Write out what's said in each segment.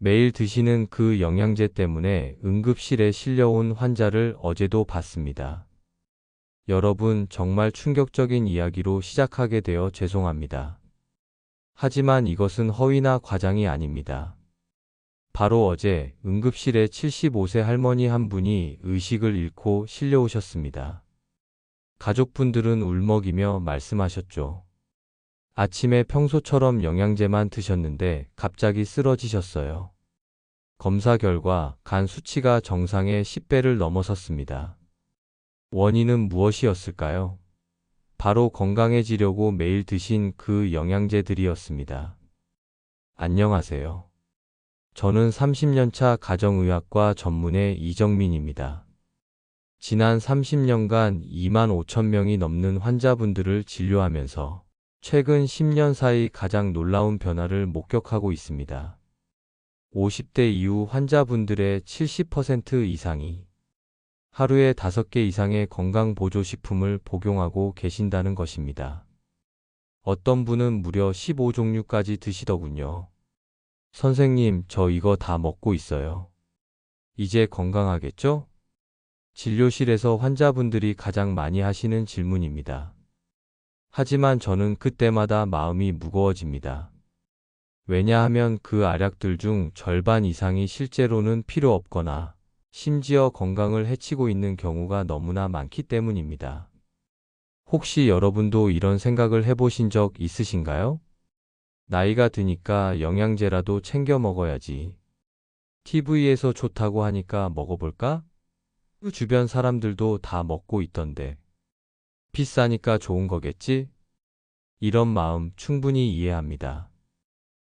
매일 드시는 그 영양제 때문에 응급실에 실려온 환자를 어제도 봤습니다. 여러분, 정말 충격적인 이야기로 시작하게 되어 죄송합니다. 하지만 이것은 허위나 과장이 아닙니다. 바로 어제 응급실에 75세 할머니 한 분이 의식을 잃고 실려오셨습니다. 가족분들은 울먹이며 말씀하셨죠. 아침에 평소처럼 영양제만 드셨는데 갑자기 쓰러지셨어요. 검사 결과 간 수치가 정상의 10배를 넘어섰습니다. 원인은 무엇이었을까요? 바로 건강해지려고 매일 드신 그 영양제들이었습니다. 안녕하세요. 저는 30년차 가정의학과 전문의 이정민입니다. 지난 30년간 2만 5천 명이 넘는 환자분들을 진료하면서 최근 10년 사이 가장 놀라운 변화를 목격하고 있습니다. 50대 이후 환자분들의 70% 이상이 하루에 5개 이상의 건강보조식품을 복용하고 계신다는 것입니다. 어떤 분은 무려 15종류까지 드시더군요. 선생님, 저 이거 다 먹고 있어요. 이제 건강하겠죠? 진료실에서 환자분들이 가장 많이 하시는 질문입니다. 하지만 저는 그때마다 마음이 무거워집니다. 왜냐하면 그 알약들 중 절반 이상이 실제로는 필요 없거나 심지어 건강을 해치고 있는 경우가 너무나 많기 때문입니다. 혹시 여러분도 이런 생각을 해보신 적 있으신가요? 나이가 드니까 영양제라도 챙겨 먹어야지. TV에서 좋다고 하니까 먹어볼까? 그 주변 사람들도 다 먹고 있던데. 비싸니까 좋은 거겠지? 이런 마음 충분히 이해합니다.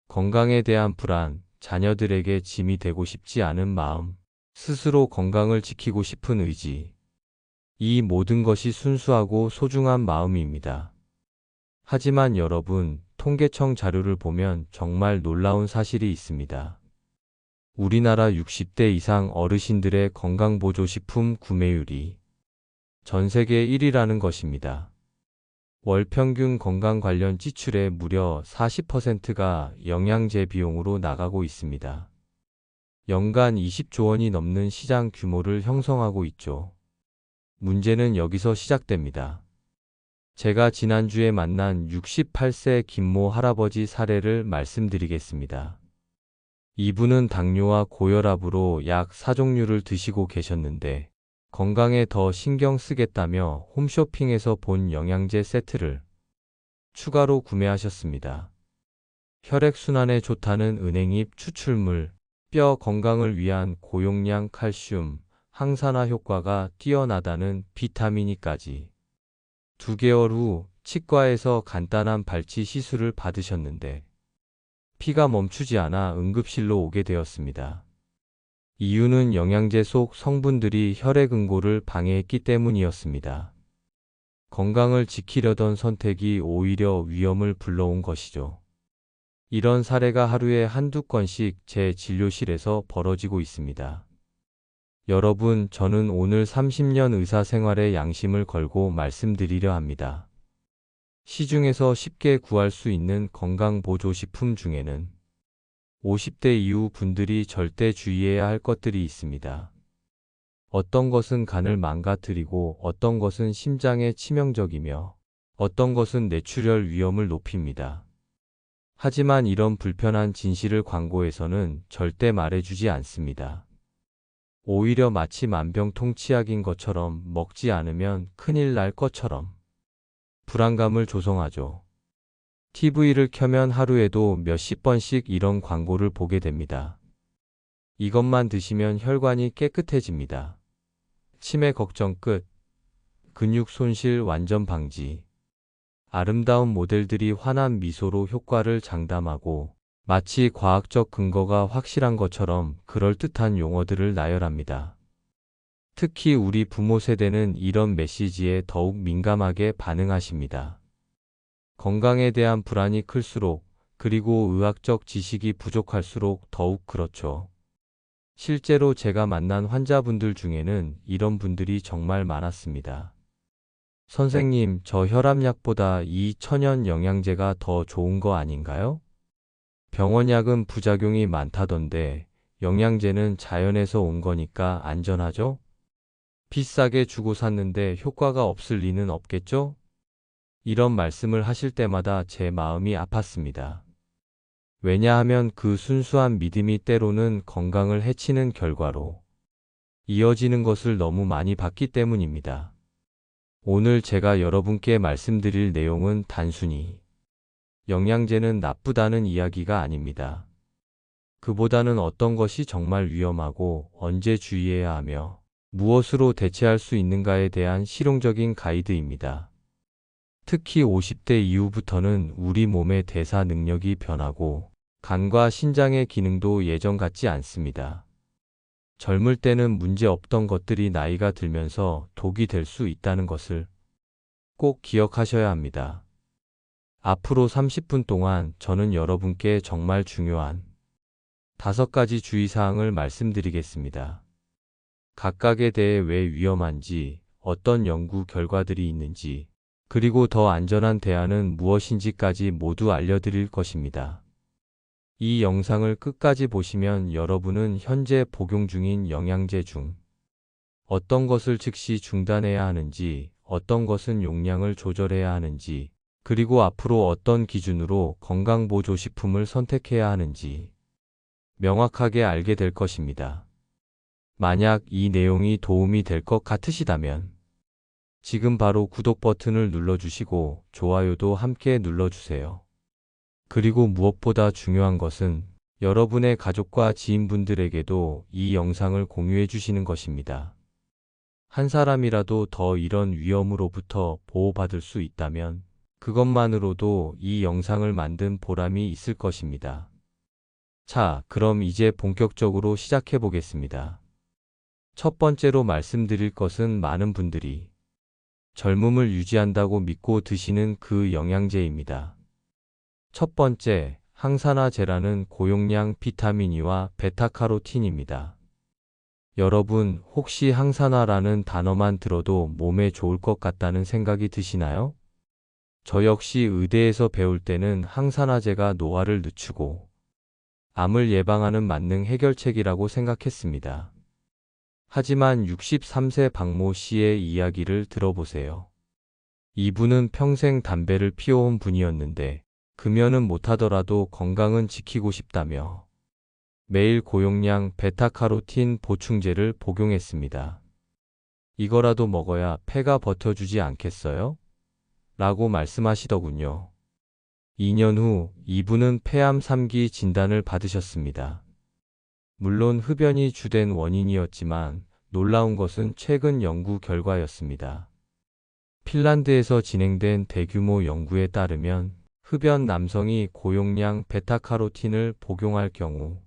건강에 대한 불안, 자녀들에게 짐이 되고 싶지 않은 마음, 스스로 건강을 지키고 싶은 의지. 이 모든 것이 순수하고 소중한 마음입니다. 하지만 여러분, 통계청 자료를 보면 정말 놀라운 사실이 있습니다. 우리나라 60대 이상 어르신들의 건강보조식품 구매율이 전 세계 1위라는 것입니다. 월 평균 건강 관련 지출의 무려 40%가 영양제 비용으로 나가고 있습니다. 연간 20조 원이 넘는 시장 규모를 형성하고 있죠. 문제는 여기서 시작됩니다. 제가 지난주에 만난 68세 김모 할아버지 사례를 말씀드리겠습니다. 이분은 당뇨와 고혈압으로 약 4종류를 드시고 계셨는데 건강에 더 신경 쓰겠다며 홈쇼핑에서 본 영양제 세트를 추가로 구매하셨습니다. 혈액순환에 좋다는 은행잎 추출물, 뼈 건강을 위한 고용량 칼슘, 항산화 효과가 뛰어나다는 비타민이까지. 2개월 후 치과에서 간단한 발치 시술을 받으셨는데 피가 멈추지 않아 응급실로 오게 되었습니다. 이유는 영양제 속 성분들이 혈액응고를 방해했기 때문이었습니다. 건강을 지키려던 선택이 오히려 위험을 불러온 것이죠. 이런 사례가 하루에 한두 건씩 제 진료실에서 벌어지고 있습니다. 여러분, 저는 오늘 30년 의사 생활의 양심을 걸고 말씀드리려 합니다. 시중에서 쉽게 구할 수 있는 건강보조식품 중에는 50대 이후 분들이 절대 주의해야 할 것들이 있습니다. 어떤 것은 간을 망가뜨리고 어떤 것은 심장에 치명적이며 어떤 것은 뇌출혈 위험을 높입니다. 하지만 이런 불편한 진실을 광고에서는 절대 말해주지 않습니다. 오히려 마치 만병통치약인 것처럼 먹지 않으면 큰일 날 것처럼 불안감을 조성하죠. TV를 켜면 하루에도 몇십 번씩 이런 광고를 보게 됩니다. 이것만 드시면 혈관이 깨끗해집니다. 치매 걱정 끝. 근육 손실 완전 방지. 아름다운 모델들이 환한 미소로 효과를 장담하고 마치 과학적 근거가 확실한 것처럼 그럴듯한 용어들을 나열합니다. 특히 우리 부모 세대는 이런 메시지에 더욱 민감하게 반응하십니다. 건강에 대한 불안이 클수록, 그리고 의학적 지식이 부족할수록 더욱 그렇죠. 실제로 제가 만난 환자분들 중에는 이런 분들이 정말 많았습니다. 선생님, 저 혈압약보다 이 천연 영양제가 더 좋은 거 아닌가요? 병원약은 부작용이 많다던데 영양제는 자연에서 온 거니까 안전하죠? 비싸게 주고 샀는데 효과가 없을 리는 없겠죠? 이런 말씀을 하실 때마다 제 마음이 아팠습니다. 왜냐하면 그 순수한 믿음이 때로는 건강을 해치는 결과로 이어지는 것을 너무 많이 봤기 때문입니다. 오늘 제가 여러분께 말씀드릴 내용은 단순히 영양제는 나쁘다는 이야기가 아닙니다. 그보다는 어떤 것이 정말 위험하고 언제 주의해야 하며 무엇으로 대체할 수 있는가에 대한 실용적인 가이드입니다. 특히 50대 이후부터는 우리 몸의 대사 능력이 변하고 간과 신장의 기능도 예전 같지 않습니다. 젊을 때는 문제 없던 것들이 나이가 들면서 독이 될 수 있다는 것을 꼭 기억하셔야 합니다. 앞으로 30분 동안 저는 여러분께 정말 중요한 5가지 주의사항을 말씀드리겠습니다. 각각에 대해 왜 위험한지, 어떤 연구 결과들이 있는지, 그리고 더 안전한 대안은 무엇인지까지 모두 알려드릴 것입니다. 이 영상을 끝까지 보시면 여러분은 현재 복용 중인 영양제 중 어떤 것을 즉시 중단해야 하는지, 어떤 것은 용량을 조절해야 하는지, 그리고 앞으로 어떤 기준으로 건강보조식품을 선택해야 하는지 명확하게 알게 될 것입니다. 만약 이 내용이 도움이 될 것 같으시다면 지금 바로 구독 버튼을 눌러주시고 좋아요도 함께 눌러주세요. 그리고 무엇보다 중요한 것은 여러분의 가족과 지인분들에게도 이 영상을 공유해 주시는 것입니다. 한 사람이라도 더 이런 위험으로부터 보호받을 수 있다면 그것만으로도 이 영상을 만든 보람이 있을 것입니다. 자, 그럼 이제 본격적으로 시작해 보겠습니다. 첫 번째로 말씀드릴 것은 많은 분들이 젊음을 유지한다고 믿고 드시는 그 영양제입니다. 첫 번째, 항산화제라는 고용량 비타민 E와 베타카로틴입니다. 여러분, 혹시 항산화라는 단어만 들어도 몸에 좋을 것 같다는 생각이 드시나요? 저 역시 의대에서 배울 때는 항산화제가 노화를 늦추고 암을 예방하는 만능 해결책이라고 생각했습니다. 하지만 63세 박모 씨의 이야기를 들어보세요. 이분은 평생 담배를 피워온 분이었는데 금연은 못하더라도 건강은 지키고 싶다며 매일 고용량 베타카로틴 보충제를 복용했습니다. 이거라도 먹어야 폐가 버텨주지 않겠어요? 라고 말씀하시더군요. 2년 후 이분은 폐암 3기 진단을 받으셨습니다. 물론 흡연이 주된 원인이었지만 놀라운 것은 최근 연구 결과였습니다. 핀란드에서 진행된 대규모 연구에 따르면 흡연 남성이 고용량 베타카로틴을 복용할 경우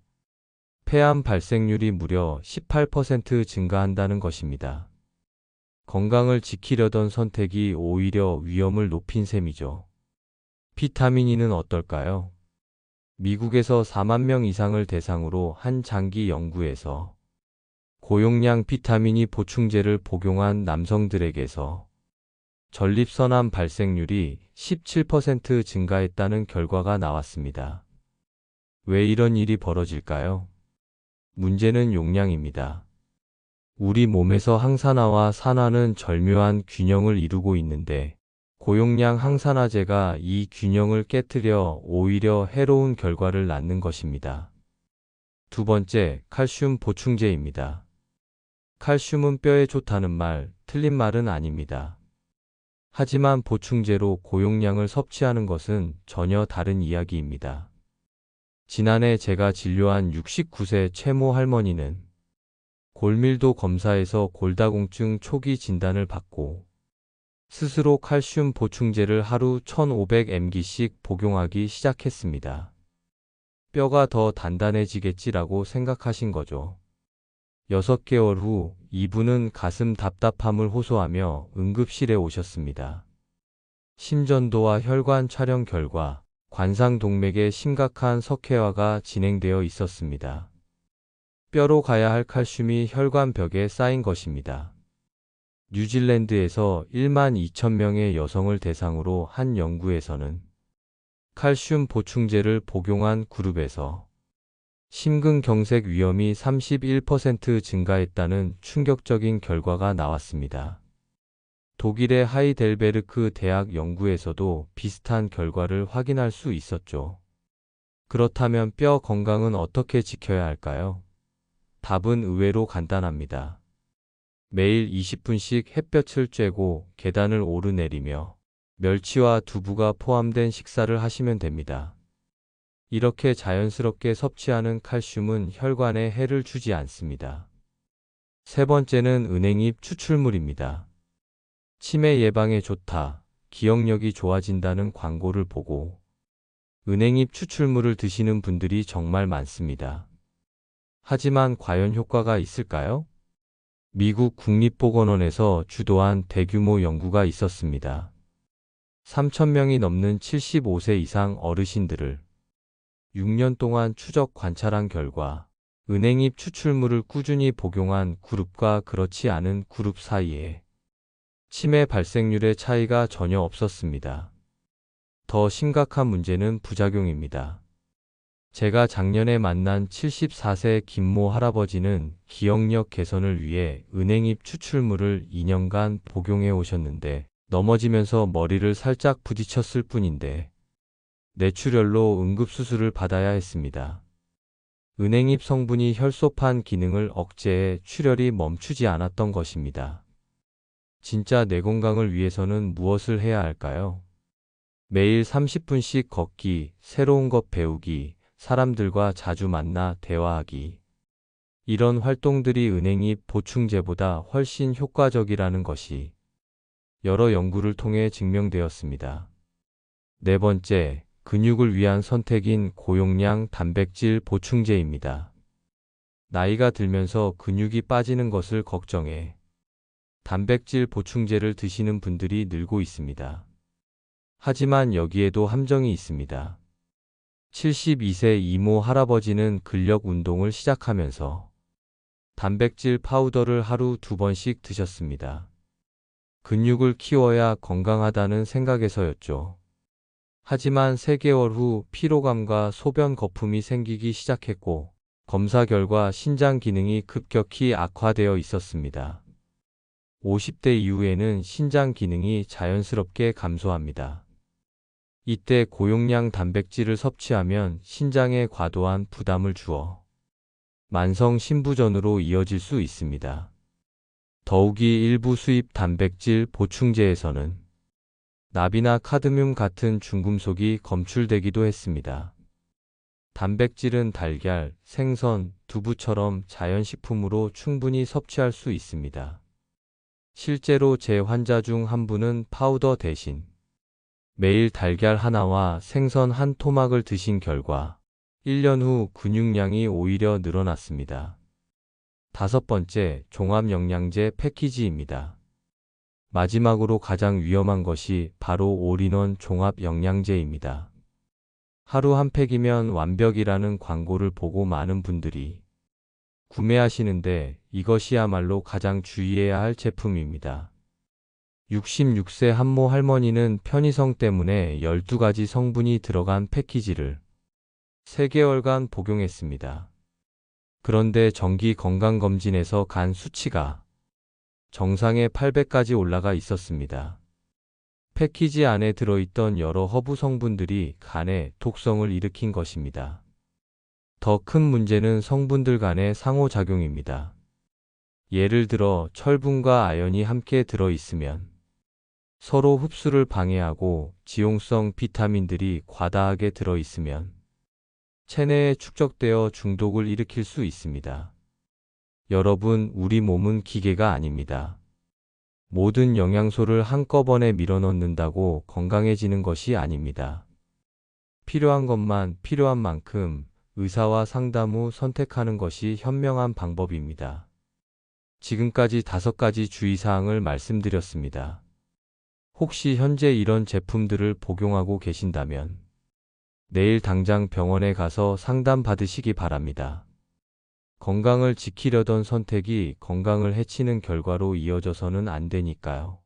폐암 발생률이 무려 18% 증가한다는 것입니다. 건강을 지키려던 선택이 오히려 위험을 높인 셈이죠. 비타민 E는 어떨까요? 미국에서 4만 명 이상을 대상으로 한 장기 연구에서 고용량 비타민 E 보충제를 복용한 남성들에게서 전립선암 발생률이 17% 증가했다는 결과가 나왔습니다. 왜 이런 일이 벌어질까요? 문제는 용량입니다. 우리 몸에서 항산화와 산화는 절묘한 균형을 이루고 있는데 고용량 항산화제가 이 균형을 깨뜨려 오히려 해로운 결과를 낳는 것입니다. 두 번째, 칼슘 보충제입니다. 칼슘은 뼈에 좋다는 말, 틀린 말은 아닙니다. 하지만 보충제로 고용량을 섭취하는 것은 전혀 다른 이야기입니다. 지난해 제가 진료한 69세 최모 할머니는 골밀도 검사에서 골다공증 초기 진단을 받고 스스로 칼슘 보충제를 하루 1500mg씩 복용하기 시작했습니다. 뼈가 더 단단해지겠지라고 생각하신 거죠. 6개월 후 이분은 가슴 답답함을 호소하며 응급실에 오셨습니다. 심전도와 혈관 촬영 결과 관상동맥에 심각한 석회화가 진행되어 있었습니다. 뼈로 가야 할 칼슘이 혈관벽에 쌓인 것입니다. 뉴질랜드에서 1만 2천 명의 여성을 대상으로 한 연구에서는 칼슘 보충제를 복용한 그룹에서 심근경색 위험이 31% 증가했다는 충격적인 결과가 나왔습니다. 독일의 하이델베르크 대학 연구에서도 비슷한 결과를 확인할 수 있었죠. 그렇다면 뼈 건강은 어떻게 지켜야 할까요? 답은 의외로 간단합니다. 매일 20분씩 햇볕을 쬐고 계단을 오르내리며 멸치와 두부가 포함된 식사를 하시면 됩니다. 이렇게 자연스럽게 섭취하는 칼슘은 혈관에 해를 주지 않습니다. 세 번째는 은행잎 추출물입니다. 치매 예방에 좋다, 기억력이 좋아진다는 광고를 보고 은행잎 추출물을 드시는 분들이 정말 많습니다. 하지만 과연 효과가 있을까요? 미국 국립보건원에서 주도한 대규모 연구가 있었습니다. 3,000명이 넘는 75세 이상 어르신들을 6년 동안 추적 관찰한 결과 은행잎 추출물을 꾸준히 복용한 그룹과 그렇지 않은 그룹 사이에 치매 발생률의 차이가 전혀 없었습니다. 더 심각한 문제는 부작용입니다. 제가 작년에 만난 74세 김모 할아버지는 기억력 개선을 위해 은행잎 추출물을 2년간 복용해 오셨는데 넘어지면서 머리를 살짝 부딪혔을 뿐인데 뇌출혈로 응급수술을 받아야 했습니다. 은행잎 성분이 혈소판 기능을 억제해 출혈이 멈추지 않았던 것입니다. 진짜 뇌 건강을 위해서는 무엇을 해야 할까요? 매일 30분씩 걷기, 새로운 것 배우기, 사람들과 자주 만나 대화하기. 이런 활동들이 은행잎 보충제보다 훨씬 효과적이라는 것이 여러 연구를 통해 증명되었습니다. 네 번째, 근육을 위한 선택인 고용량 단백질 보충제입니다. 나이가 들면서 근육이 빠지는 것을 걱정해 단백질 보충제를 드시는 분들이 늘고 있습니다. 하지만 여기에도 함정이 있습니다. 72세 이모 할아버지는 근력 운동을 시작하면서 단백질 파우더를 하루 2번씩 드셨습니다. 근육을 키워야 건강하다는 생각에서였죠. 하지만 3개월 후 피로감과 소변 거품이 생기기 시작했고 검사 결과 신장 기능이 급격히 악화되어 있었습니다. 50대 이후에는 신장 기능이 자연스럽게 감소합니다. 이때 고용량 단백질을 섭취하면 신장에 과도한 부담을 주어 만성 신부전으로 이어질 수 있습니다. 더욱이 일부 수입 단백질 보충제에서는 납이나 카드뮴 같은 중금속이 검출되기도 했습니다. 단백질은 달걀, 생선, 두부처럼 자연식품으로 충분히 섭취할 수 있습니다. 실제로 제 환자 중 한 분은 파우더 대신 매일 달걀 하나와 생선 한 토막을 드신 결과 1년 후 근육량이 오히려 늘어났습니다. 다섯 번째, 종합영양제 패키지입니다. 마지막으로 가장 위험한 것이 바로 올인원 종합영양제입니다. 하루 한 팩이면 완벽이라는 광고를 보고 많은 분들이 구매하시는데 이것이야말로 가장 주의해야 할 제품입니다. 66세 한모 할머니는 편의성 때문에 12가지 성분이 들어간 패키지를 3개월간 복용했습니다. 그런데 정기 건강검진에서 간 수치가 정상에 800까지 올라가 있었습니다. 패키지 안에 들어있던 여러 허브 성분들이 간에 독성을 일으킨 것입니다. 더 큰 문제는 성분들 간의 상호작용입니다. 예를 들어 철분과 아연이 함께 들어있으면 서로 흡수를 방해하고 지용성 비타민들이 과다하게 들어있으면 체내에 축적되어 중독을 일으킬 수 있습니다. 여러분, 우리 몸은 기계가 아닙니다. 모든 영양소를 한꺼번에 밀어넣는다고 건강해지는 것이 아닙니다. 필요한 것만 필요한 만큼 의사와 상담 후 선택하는 것이 현명한 방법입니다. 지금까지 5가지 주의사항을 말씀드렸습니다. 혹시 현재 이런 제품들을 복용하고 계신다면 내일 당장 병원에 가서 상담 받으시기 바랍니다. 건강을 지키려던 선택이 건강을 해치는 결과로 이어져서는 안 되니까요.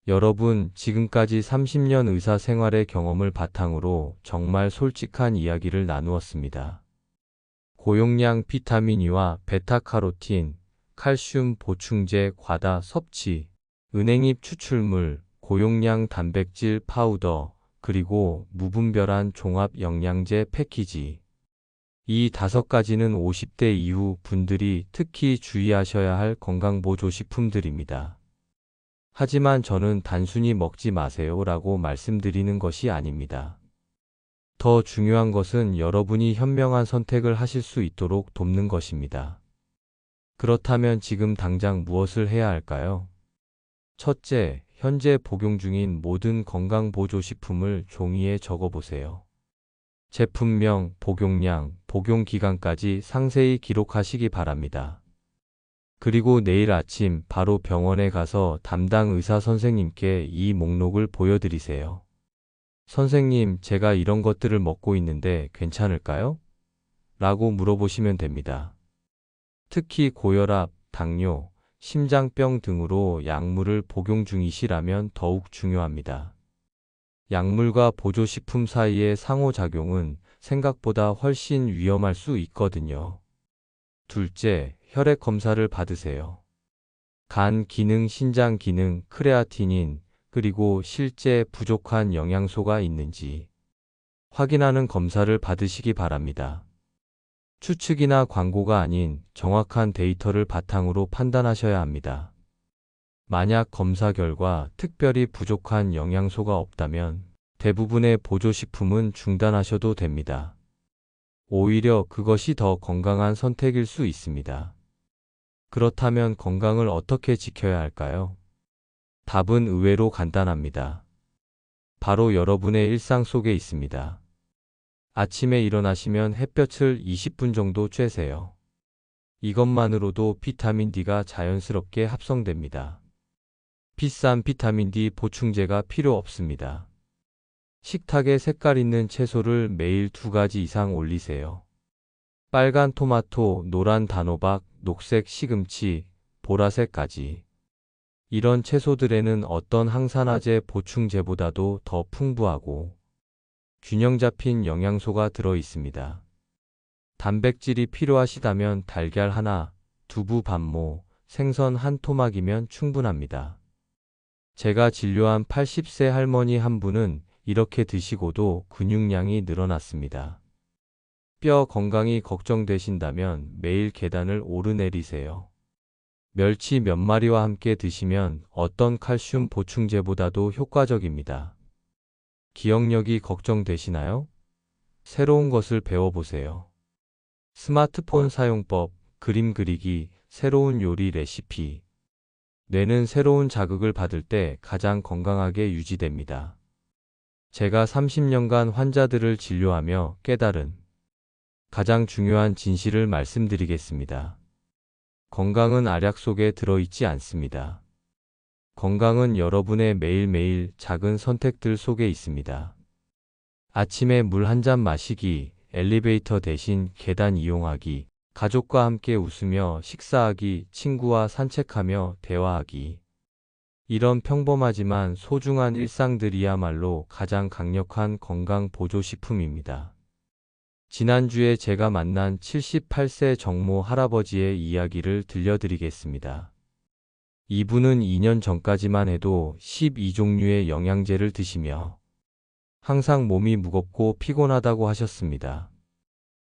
여러분, 지금까지 30년 의사 생활의 경험을 바탕으로 정말 솔직한 이야기를 나누었습니다. 고용량 비타민 E와 베타카로틴, 칼슘 보충제 과다 섭취, 은행잎 추출물, 고용량 단백질 파우더, 그리고 무분별한 종합 영양제 패키지. 이 5가지는 50대 이후 분들이 특히 주의하셔야 할 건강보조식품들입니다. 하지만 저는 단순히 먹지 마세요라고 말씀드리는 것이 아닙니다. 더 중요한 것은 여러분이 현명한 선택을 하실 수 있도록 돕는 것입니다. 그렇다면 지금 당장 무엇을 해야 할까요? 첫째, 현재 복용 중인 모든 건강보조식품을 종이에 적어보세요. 제품명, 복용량, 복용기간까지 상세히 기록하시기 바랍니다. 그리고 내일 아침 바로 병원에 가서 담당 의사 선생님께 이 목록을 보여드리세요. 선생님, 제가 이런 것들을 먹고 있는데 괜찮을까요? 라고 물어보시면 됩니다. 특히 고혈압, 당뇨, 심장병 등으로 약물을 복용 중이시라면 더욱 중요합니다. 약물과 보조식품 사이의 상호작용은 생각보다 훨씬 위험할 수 있거든요. 둘째, 혈액 검사를 받으세요. 간 기능, 신장 기능, 크레아티닌, 그리고 실제 부족한 영양소가 있는지 확인하는 검사를 받으시기 바랍니다. 추측이나 광고가 아닌 정확한 데이터를 바탕으로 판단하셔야 합니다. 만약 검사 결과 특별히 부족한 영양소가 없다면 대부분의 보조식품은 중단하셔도 됩니다. 오히려 그것이 더 건강한 선택일 수 있습니다. 그렇다면 건강을 어떻게 지켜야 할까요? 답은 의외로 간단합니다. 바로 여러분의 일상 속에 있습니다. 아침에 일어나시면 햇볕을 20분 정도 쬐세요. 이것만으로도 비타민 D가 자연스럽게 합성됩니다. 비싼 비타민 D 보충제가 필요 없습니다. 식탁에 색깔 있는 채소를 매일 2가지 이상 올리세요. 빨간 토마토, 노란 단호박, 녹색 시금치, 보라색 가지. 이런 채소들에는 어떤 항산화제 보충제보다도 더 풍부하고 균형 잡힌 영양소가 들어 있습니다. 단백질이 필요하시다면 달걀 하나, 두부 반모, 생선 한 토막이면 충분합니다. 제가 진료한 80세 할머니 한 분은 이렇게 드시고도 근육량이 늘어났습니다. 뼈 건강이 걱정되신다면 매일 계단을 오르내리세요. 멸치 몇 마리와 함께 드시면 어떤 칼슘 보충제보다도 효과적입니다. 기억력이 걱정되시나요? 새로운 것을 배워보세요. 스마트폰 사용법, 그림 그리기, 새로운 요리 레시피. 뇌는 새로운 자극을 받을 때 가장 건강하게 유지됩니다. 제가 30년간 환자들을 진료하며 깨달은 가장 중요한 진실을 말씀드리겠습니다. 건강은 알약 속에 들어있지 않습니다. 건강은 여러분의 매일매일 작은 선택들 속에 있습니다. 아침에 물 한 잔 마시기, 엘리베이터 대신 계단 이용하기, 가족과 함께 웃으며 식사하기, 친구와 산책하며 대화하기. 이런 평범하지만 소중한 일상들이야말로 가장 강력한 건강 보조식품입니다. 지난주에 제가 만난 78세 정모 할아버지의 이야기를 들려드리겠습니다. 이분은 2년 전까지만 해도 12종류의 영양제를 드시며 항상 몸이 무겁고 피곤하다고 하셨습니다.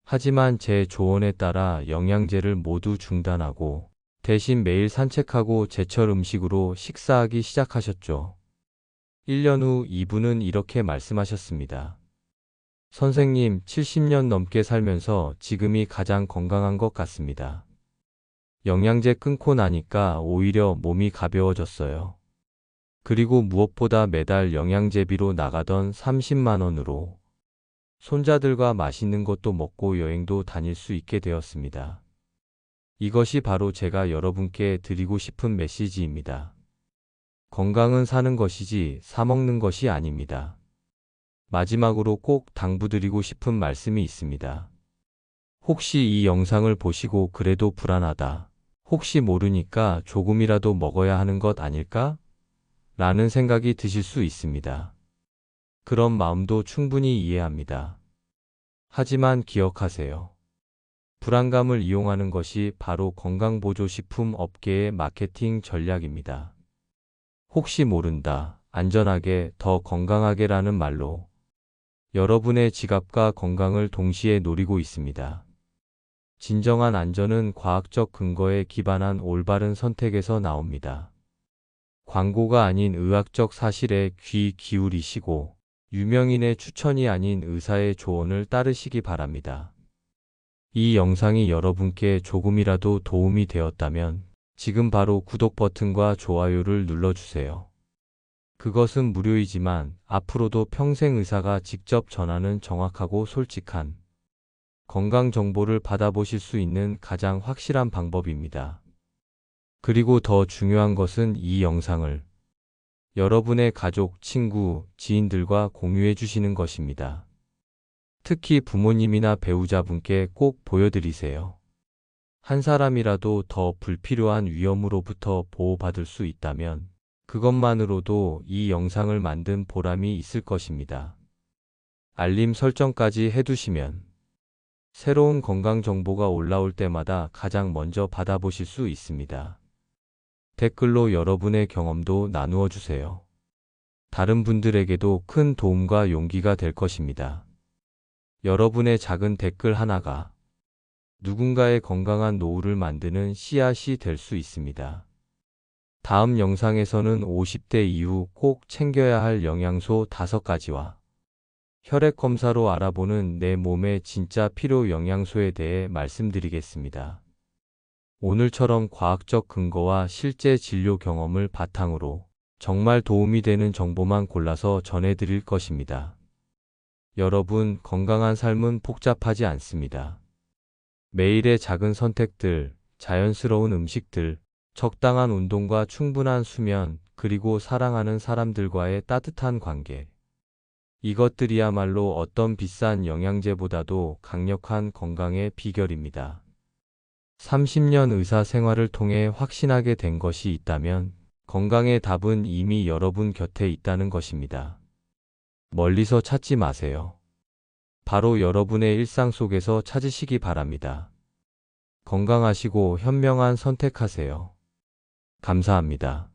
하지만 제 조언에 따라 영양제를 모두 중단하고 대신 매일 산책하고 제철 음식으로 식사하기 시작하셨죠. 1년 후 이분은 이렇게 말씀하셨습니다. 선생님, 70년 넘게 살면서 지금이 가장 건강한 것 같습니다. 영양제 끊고 나니까 오히려 몸이 가벼워졌어요. 그리고 무엇보다 매달 영양제비로 나가던 30만 원으로 손자들과 맛있는 것도 먹고 여행도 다닐 수 있게 되었습니다. 이것이 바로 제가 여러분께 드리고 싶은 메시지입니다. 건강은 사는 것이지 사먹는 것이 아닙니다. 마지막으로 꼭 당부드리고 싶은 말씀이 있습니다. 혹시 이 영상을 보시고 그래도 불안하다. 혹시 모르니까 조금이라도 먹어야 하는 것 아닐까? 라는 생각이 드실 수 있습니다. 그런 마음도 충분히 이해합니다. 하지만 기억하세요. 불안감을 이용하는 것이 바로 건강보조식품 업계의 마케팅 전략입니다. 혹시 모른다, 안전하게, 더 건강하게라는 말로 여러분의 지갑과 건강을 동시에 노리고 있습니다. 진정한 안전은 과학적 근거에 기반한 올바른 선택에서 나옵니다. 광고가 아닌 의학적 사실에 귀 기울이시고 유명인의 추천이 아닌 의사의 조언을 따르시기 바랍니다. 이 영상이 여러분께 조금이라도 도움이 되었다면 지금 바로 구독 버튼과 좋아요를 눌러주세요. 그것은 무료이지만 앞으로도 평생 의사가 직접 전하는 정확하고 솔직한 건강 정보를 받아보실 수 있는 가장 확실한 방법입니다. 그리고 더 중요한 것은 이 영상을 여러분의 가족, 친구, 지인들과 공유해 주시는 것입니다. 특히 부모님이나 배우자분께 꼭 보여드리세요. 한 사람이라도 더 불필요한 위험으로부터 보호받을 수 있다면 그것만으로도 이 영상을 만든 보람이 있을 것입니다. 알림 설정까지 해두시면 새로운 건강 정보가 올라올 때마다 가장 먼저 받아보실 수 있습니다. 댓글로 여러분의 경험도 나누어 주세요. 다른 분들에게도 큰 도움과 용기가 될 것입니다. 여러분의 작은 댓글 하나가 누군가의 건강한 노후를 만드는 씨앗이 될 수 있습니다. 다음 영상에서는 50대 이후 꼭 챙겨야 할 영양소 5가지와 혈액 검사로 알아보는 내 몸의 진짜 필요 영양소에 대해 말씀드리겠습니다. 오늘처럼 과학적 근거와 실제 진료 경험을 바탕으로 정말 도움이 되는 정보만 골라서 전해드릴 것입니다. 여러분, 건강한 삶은 복잡하지 않습니다. 매일의 작은 선택들, 자연스러운 음식들, 적당한 운동과 충분한 수면, 그리고 사랑하는 사람들과의 따뜻한 관계. 이것들이야말로 어떤 비싼 영양제보다도 강력한 건강의 비결입니다. 30년 의사 생활을 통해 확신하게 된 것이 있다면 건강의 답은 이미 여러분 곁에 있다는 것입니다. 멀리서 찾지 마세요. 바로 여러분의 일상 속에서 찾으시기 바랍니다. 건강하시고 현명한 선택하세요. 감사합니다.